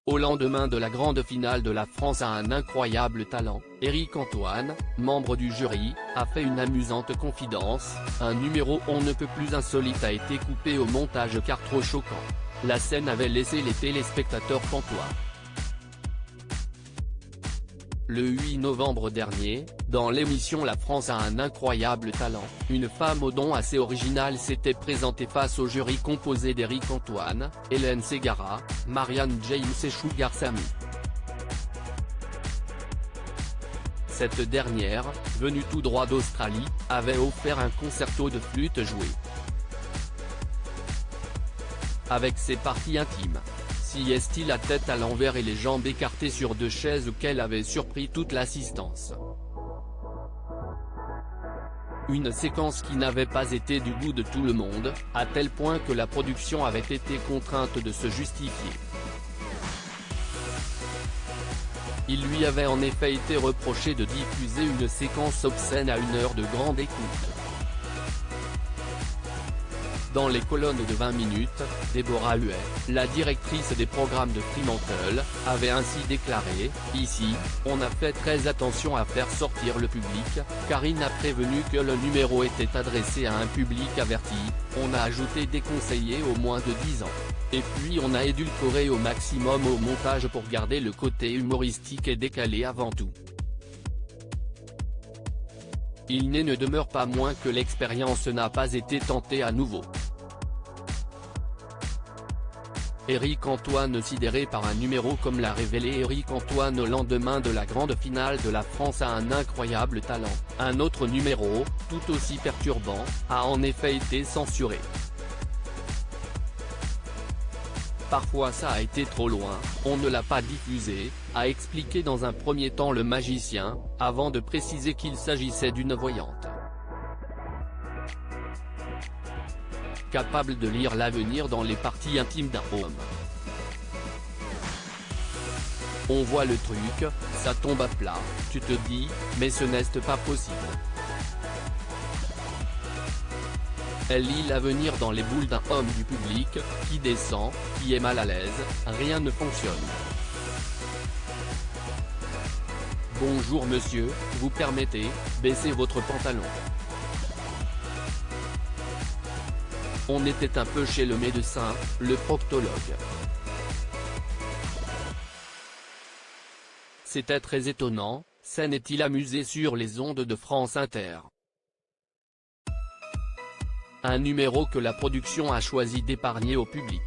Au lendemain de la grande finale de la France a un incroyable talent, Éric Antoine, membre du jury, a fait une amusante confidence. Un numéro on ne peut plus insolite a été coupé au montage car trop choquant. La scène avait laissé les téléspectateurs pantois. Le 8 novembre dernier, dans l'émission La France a un incroyable talent, une femme aux dons assez original s'était présentée face au jury composé d'Éric Antoine, Hélène Ségara, Marianne James et Sugar Sammy. Cette dernière, venue tout droit d'Australie, avait offert un concerto de flûte jouée avec ses parties intimes. Si est-il la tête à l'envers et les jambes écartées sur deux chaises qu'elle avait surpris toute l'assistance. Une séquence qui n'avait pas été du goût de tout le monde, à tel point que la production avait été contrainte de se justifier. Il lui avait en effet été reproché de diffuser une séquence obscène à 1 heure de grande écoute. Dans les colonnes de 20 minutes, Déborah Huet, la directrice des programmes de Fremantle, avait ainsi déclaré « Ici, on a fait très attention à faire sortir le public, Karine a prévenu que le numéro était adressé à un public averti, on a ajouté des conseillers au moins de 10 ans. Et puis on a édulcoré au maximum au montage pour garder le côté humoristique et décalé avant tout. Il ne demeure pas moins que l'expérience n'a pas été tentée à nouveau. » Éric Antoine sidéré par un numéro comme l'a révélé Éric Antoine au lendemain de la grande finale de la France a un incroyable talent. Un autre numéro, tout aussi perturbant, a en effet été censuré. Parfois ça a été trop loin, on ne l'a pas diffusé, a expliqué dans un premier temps le magicien, avant de préciser qu'il s'agissait d'une voyante. Capable de lire l'avenir dans les parties intimes d'un homme. On voit le truc, ça tombe à plat, tu te dis, mais ce n'est pas possible. Elle lit l'avenir dans les boules d'un homme du public, qui descend, qui est mal à l'aise, rien ne fonctionne. Bonjour monsieur, vous permettez, baissez votre pantalon. On était un peu chez le médecin, le proctologue. C'était très étonnant, scène est-il amusé sur les ondes de France Inter. Un numéro que la production a choisi d'épargner au public.